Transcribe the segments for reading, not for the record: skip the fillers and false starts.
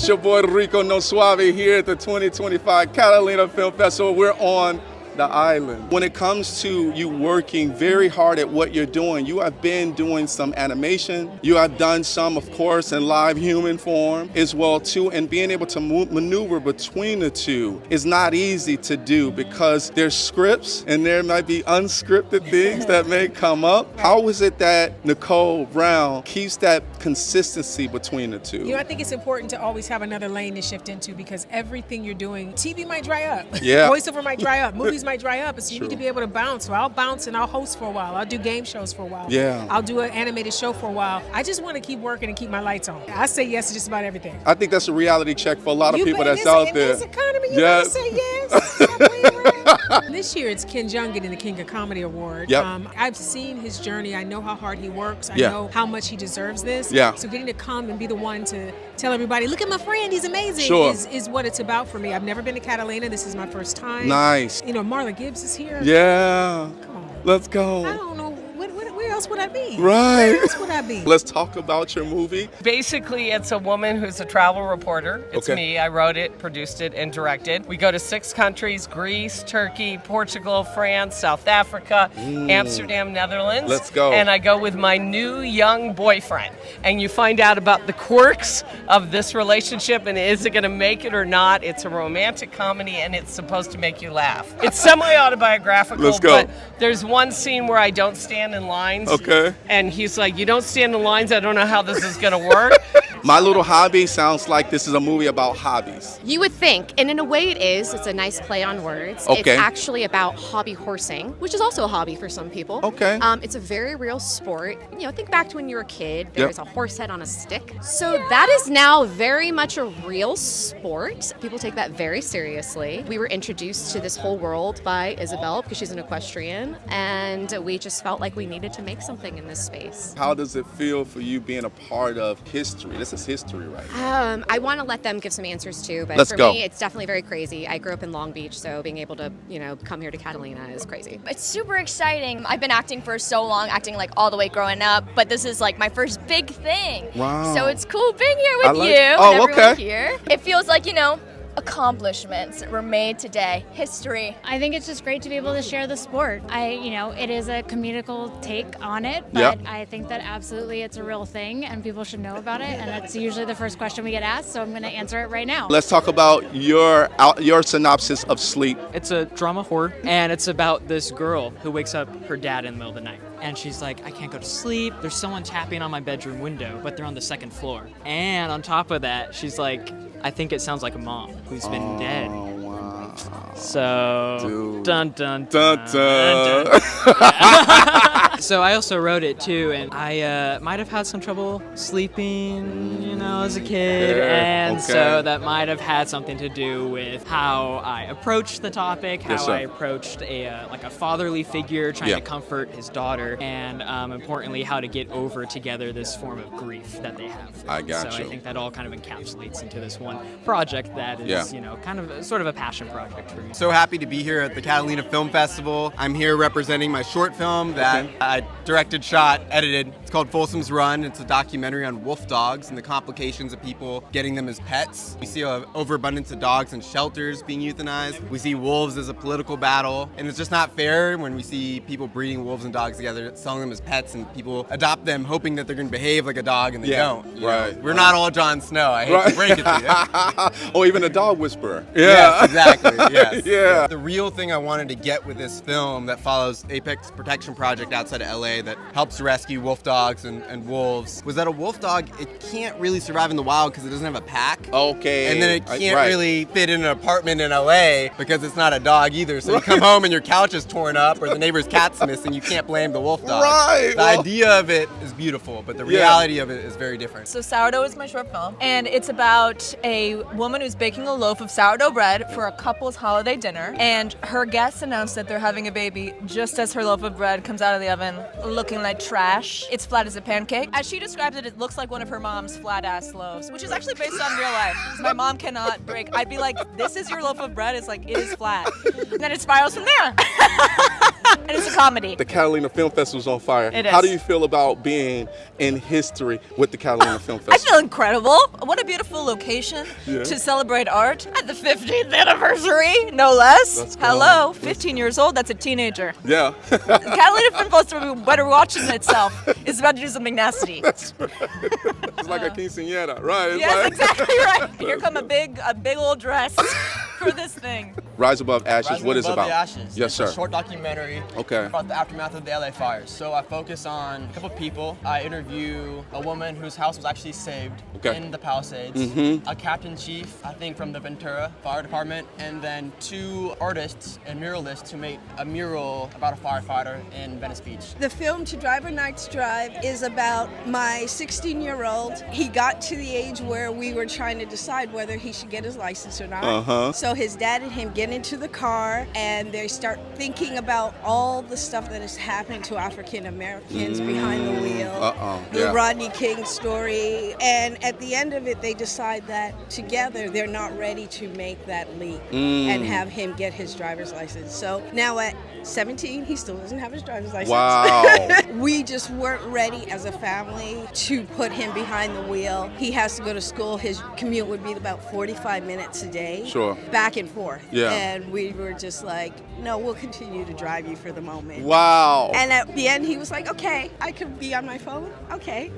It's your boy Rico No Suave here at the 2025 Catalina Film Festival. We're on the island. When it comes to you working very hard at what you're doing, you have been doing some animation. You have done some, of course, in live human form as well too, and being able to maneuver between the two is not easy to do because there's scripts and there might be unscripted things that may come up. How is it that Nicole Brown keeps that consistency between the two? You know, I think it's important to always have another lane to shift into because everything you're doing, TV might dry up. Yeah. Voiceover might dry up. Movies might dry up. So you True. need to be able to bounce. So I'll bounce and I'll host for a while. I'll do game shows for a while. Yeah. I'll do an animated show for a while. I just want to keep working and keep my lights on. I say yes to just about everything. I think that's a reality check for a lot of people that's out there. In this economy, you Yes. gotta say yes. Stop playing around. This year, it's Ken Jeong getting the King of Comedy Award. Yep. I've seen his journey. I know how hard he works. I Yeah. know how much he deserves this. Yeah. So getting to come and be the one to tell everybody, look at my friend, he's amazing, Sure. is what it's about for me. I've never been to Catalina. This is my first time. Nice. You know, Marla Gibbs is here. Yeah. Come on. Let's go. I don't know. Where else would I be? Right. Where else would I be? Let's talk about your movie. Basically, it's a woman who's a travel reporter. It's Okay. me. I wrote it, produced it, and directed. We go to 6 countries: Greece, Turkey, Portugal, France, South Africa, Amsterdam, Netherlands. Let's go. And I go with my new young boyfriend. And you find out about the quirks of this relationship and is it going to make it or not. It's a romantic comedy and it's supposed to make you laugh. It's semi-autobiographical, Let's go. but there's one scene where I don't stand in lines. Okay. And he's like, you don't stand in lines, I don't know how this is gonna work. My Little Hobby sounds like this is a movie about hobbies. You would think, and in a way it is. It's a nice play on words. Okay. It's actually about hobby horsing, which is also a hobby for some people. Okay. It's a very real sport. You know, think back to when you were a kid. There Yep. was a horse head on a stick. So that is now very much a real sport. People take that very seriously. We were introduced to this whole world by Isabel because she's an equestrian, and we just felt like we needed to make something in this space. How does it feel for you being a part of history? This is history, right? I want to let them give some answers too, but Let's for go. me, it's definitely very crazy. I grew up in Long Beach, so being able to, come here to Catalina is crazy. It's super exciting. I've been acting for so long, acting like all the way growing up, but this is like my first big thing. Wow. So it's cool being here with like- you and Oh, everyone okay. here. It feels like, accomplishments were made today. History. I think it's just great to be able to share the sport. It is a comedical take on it, but Yep. I think that absolutely it's a real thing and people should know about it. And that's usually the first question we get asked, so I'm going to answer it right now. Let's talk about your synopsis of Sleep. It's a drama horror, and it's about this girl who wakes up her dad in the middle of the night. And she's like, I can't go to sleep. There's someone tapping on my bedroom window, but they're on the 2nd floor. And on top of that, she's like, I think it sounds like a mom who's been dead. Oh, wow. So, Dude. dun dun Dun, dun. dun. So I also wrote it too, and I might have had some trouble sleeping, as a kid, Yeah, and okay. so that might have had something to do with how I approached the topic, how Yes, sir. I approached a fatherly figure trying Yeah. to comfort his daughter, and importantly, how to get over together this form of grief that they have. I got so you. I think that all kind of encapsulates into this one project that is, kind of sort of a passion project for me. So happy to be here at the Catalina Film Festival. I'm here representing my short film that I directed, shot, edited. It's called Folsom's Run. It's a documentary on wolf dogs and the complications of people getting them as pets. We see an overabundance of dogs in shelters being euthanized. We see wolves as a political battle. And it's just not fair when we see people breeding wolves and dogs together, selling them as pets, and people adopt them hoping that they're going to behave like a dog and they don't. you know? right. We're not all Jon Snow. I hate to break it to you. Or even a dog whisperer. Yes, exactly. Yes. Yeah. The real thing I wanted to get with this film that follows Apex Protection Project outside of LA that helps rescue wolf dogs and wolves was that a wolf dog, it can't really survive in the wild because it doesn't have a pack. Okay. And then it can't right. really fit in an apartment in LA because it's not a dog either. So you come home and your couch is torn up or the neighbor's cat's missing, you can't blame the wolf dog. Right. The idea of it is beautiful, but the reality of it is very different. So Sourdough is my short film, and it's about a woman who's baking a loaf of sourdough bread for a couple's holiday dinner, and her guests announce that they're having a baby just as her loaf of bread comes out of the oven looking like trash. It's flat as a pancake. As she describes it, it looks like one of her mom's flat-ass loaves, which is actually based on real life. 'Cause my mom cannot break. I'd be like, this is your loaf of bread? It's like, it is flat. And then it spirals from there. And it's a comedy. The Catalina Film Festival is on fire. It How is. do you feel about being in history with the Catalina Film I Festival? feel incredible. What a beautiful location to celebrate art at the 15th anniversary, no less. Let's go. Hello, 15 years old, that's a teenager. Yeah. The Catalina Film Festival, better watching itself, is about to do something nasty. That's right. It's like a quinceañera, right? It's Yes, like- exactly right. Here come a big old dress for this thing. Rise Above Ashes, Rising what is it Above about? the Ashes. Yes, It's sir. a short documentary Okay. about the aftermath of the LA fires. So I focus on a couple people. I interview a woman whose house was actually saved Okay. in the Palisades, Mhm. a captain chief, I think from the Ventura Fire Department, and then 2 artists and muralists who made a mural about a firefighter in Venice Beach. The film To Drive a Night's Drive is about my 16-year-old. He got to the age where we were trying to decide whether he should get his license or not. Uh-huh. So his dad and him get into the car and they start thinking about all the stuff that is happening to African Americans behind the wheel. Uh-oh. The Yeah. Rodney King story. And at the end of it, they decide that together they're not ready to make that leap and have him get his driver's license. So now at 17, he still doesn't have his driver's license. Wow. We just weren't ready as a family to put him behind the wheel. He has to go to school. His commute would be about 45 minutes a day. Sure. Back and forth. Yeah. And we were just like, no, we'll continue to drive you for the moment. Wow. And at the end, he was like, okay, I could be on my phone. Okay.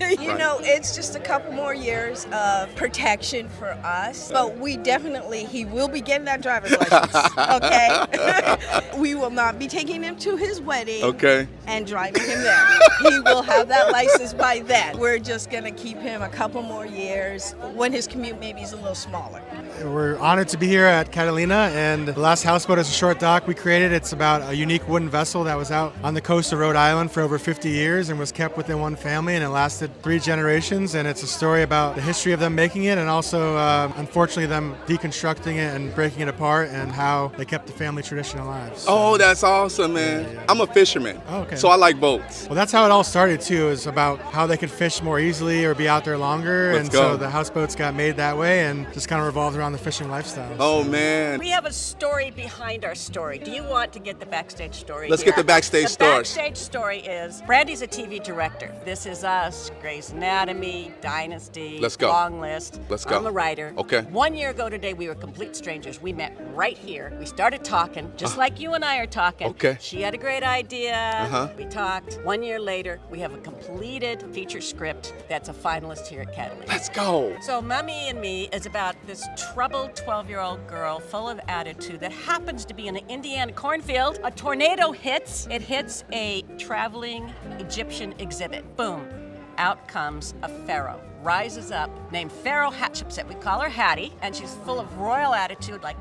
You Right. know, it's just a couple more years of protection for us. But he will be getting that driver's license. Okay. We will not be taking him to his wedding. Okay. And driving him there. He will have that license by then. We're just going to keep him a couple more years when his commute maybe is a little smaller. We're honored to be here at Catalina, and the last houseboat is a short doc we created. It's about a unique wooden vessel that was out on the coast of Rhode Island for over 50 years and was kept within one family, and it lasted 3 generations. And it's a story about the history of them making it and also, unfortunately, them deconstructing it and breaking it apart and how they kept the family tradition alive. So, Oh, that's awesome, man. I'm a fisherman, okay. so I like boats. well, that's how it all started too. Is about how they could fish more easily or be out there longer, Let's and go. so the houseboats got made that way and just kind of revolved around the fishing lifestyle. Oh, man. We have a story behind our story. Do you want to get the backstage story? Let's here? get the backstage story. The backstage story is Brandy's a TV director. This Is Us, Grey's Anatomy, Dynasty. Let's go. Long list. Let's go. I'm a writer. Okay. 1 year ago today, we were complete strangers. We met right here. We started talking, just like you and I are talking. Okay. She had a great idea. Uh-huh. We talked. 1 year later, we have a completed feature script that's a finalist here at Catalina. Let's go. So Mummy and Me is about this troubled 12-year-old girl full of attitude that happens to be in an Indiana cornfield. A tornado hits. It hits a traveling Egyptian exhibit. Boom. Out comes a pharaoh. Rises up, named Pharaoh Hatshepsut. We call her Hattie, and she's full of royal attitude, like,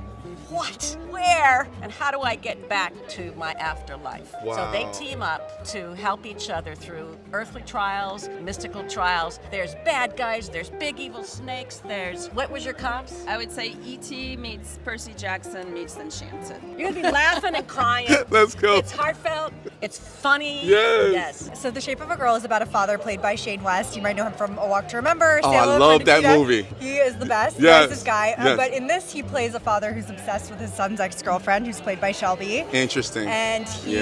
what? Where? And how do I get back to my afterlife? So Wow. they team up to help each other through earthly trials, mystical trials. There's bad guys, there's big evil snakes, there's... What was your comps? I would say E.T. meets Percy Jackson meets Enchanted. You're gonna be laughing and crying. Let's go. It's heartfelt, it's funny. Yes. So The Shape of a Girl is about a father played by Shane West. You might know him from A Walk to Remember. Oh, I Salem, love that Undefeated. movie. He is the best. Yes. Nicest guy. Yes. But in this, he plays a father who's obsessed with his son's ex-girlfriend, who's played by Shelby. Interesting. And he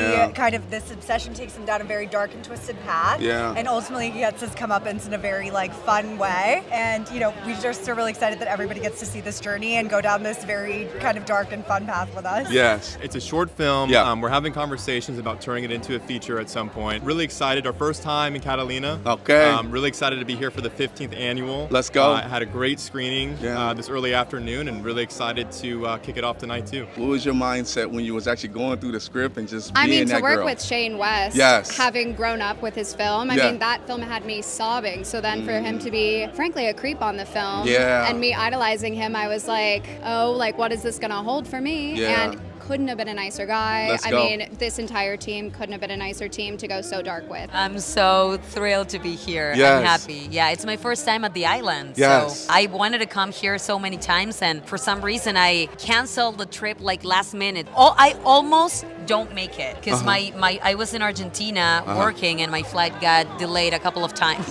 this obsession takes him down a very dark and twisted path. Yeah. And ultimately he gets his comeuppance in a very fun way. And we just are really excited that everybody gets to see this journey and go down this very kind of dark and fun path with us. Yes. It's a short film. Yeah. We're having conversations about turning it into a feature at some point. Really excited. Our first time in Catalina. Okay. Really excited to be here for the 15th annual. Let's go. Had a great screening this early afternoon and really excited to kick it off tonight too. What was your mindset when you was actually going through the script and just I being mean, that to work girl? with Shane West, Yes. having grown up with his film, I Yeah. mean, that film had me sobbing. So then for him to be, frankly, a creep on the film Yeah. and me idolizing him, I was like, oh, what is this going to hold for me? Yeah. And couldn't have been a nicer guy. Let's I go. mean, this entire team couldn't have been a nicer team to go so dark with. I'm so thrilled to be here. Yes. I'm happy. Yeah, it's my first time at the island. Yes. So I wanted to come here so many times, and for some reason I canceled the trip last minute. I almost don't make it because I was in Argentina working and my flight got delayed a couple of times.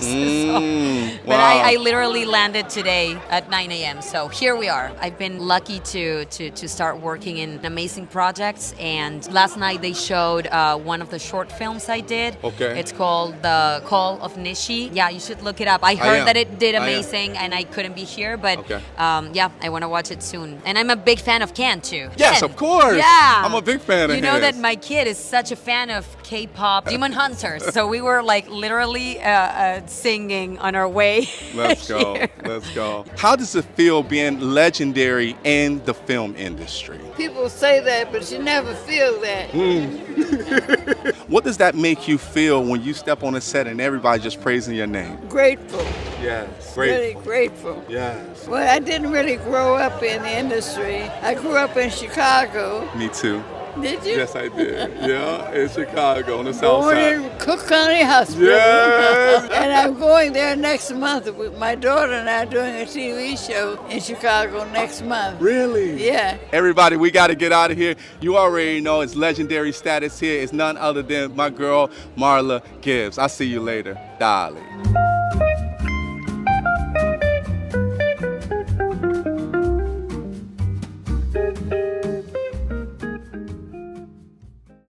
But I literally landed today at 9 a.m. So here we are. I've been lucky to start working in an amazing amazing projects. And last night they showed one of the short films I did. Okay. It's called The Call of Nishi. Yeah, you should look it up. I heard that it did amazing, and I couldn't be here, but yeah, I want to watch it soon. And I'm a big fan of Ken too. Yes, Ken. of course. Yeah. I'm a big fan of You know his. that my kid is such a fan of K-pop, Demon Hunters. So we were like literally singing on our way. Let's go. here. Let's go. How does it feel being legendary in the film industry? People say that, but you never feel that. What does that make you feel when you step on a set and everybody's just praising your name? Grateful. Yes. Really grateful. Yes. Well, I didn't really grow up in the industry. I grew up in Chicago. Me too. Did you? Yes, I did. Yeah, in Chicago on the south Born side. in Cook County Hospital. Yes. And I'm going there next month. With my daughter and I are doing a TV show in Chicago next month. Really? Yeah. Everybody, we got to get out of here. You already know it's legendary status here. It's none other than my girl, Marla Gibbs. I'll see you later, darling.